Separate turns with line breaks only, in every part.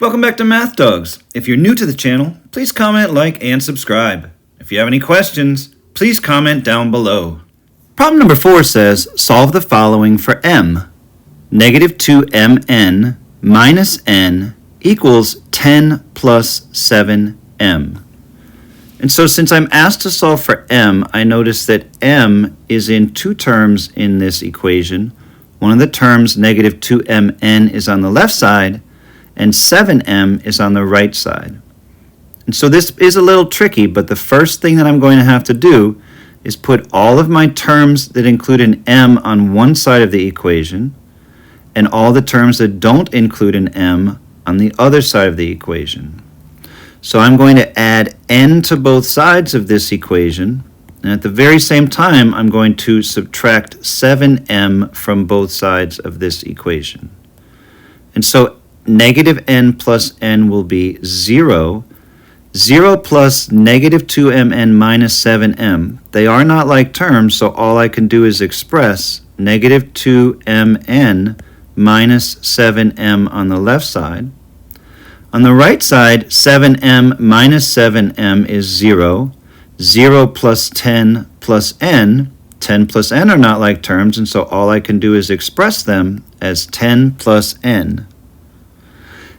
Welcome back to Math Dogs. If you're new to the channel, please comment, like, and subscribe. If you have any questions, please comment down below. Problem number 4 says, solve the following for m. Negative 2mn minus n equals 10 plus 7m. And so since I'm asked to solve for m, I notice that m is in two terms in this equation. One of the terms, negative 2mn, is on the left side, and 7m is on the right side. And so this is a little tricky, but the first thing that I'm going to have to do is put all of my terms that include an m on one side of the equation, and all the terms that don't include an m on the other side of the equation. So I'm going to add n to both sides of this equation, and at the very same time I'm going to subtract 7m from both sides of this equation. And so negative n plus n will be 0. 0 plus negative 2mn minus 7m. They are not like terms, so all I can do is express negative 2mn minus 7m on the left side. On the right side, 7m minus 7m is 0. 0 plus 10 plus n. 10 plus n are not like terms, and so all I can do is express them as 10 plus n.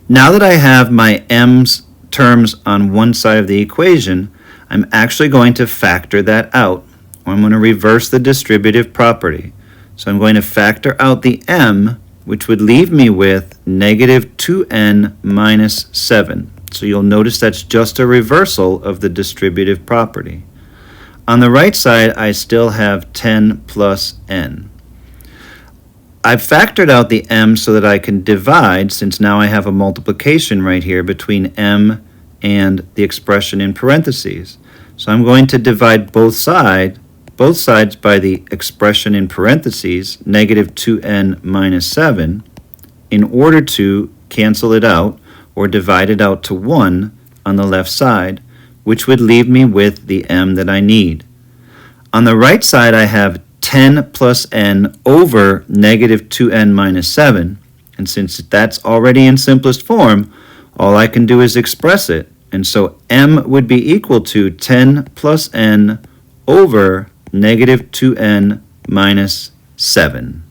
Now that I have my m's terms on one side of the equation, I'm actually going to factor that out. I'm going to reverse the distributive property. So I'm going to factor out the m, which would leave me with negative 2n minus 7. So you'll notice that's just a reversal of the distributive property. On the right side, I still have 10 plus n. I've factored out the m so that I can divide, since now I have a multiplication right here between m and the expression in parentheses. So I'm going to divide both sides by the expression in parentheses, negative 2n minus 7, in order to cancel it out or divide it out to 1 on the left side, which would leave me with the m that I need. On the right side, I have 10 plus n over negative 2n minus 7, and since that's already in simplest form, all I can do is express it, and so m would be equal to 10 plus n over negative 2n minus 7.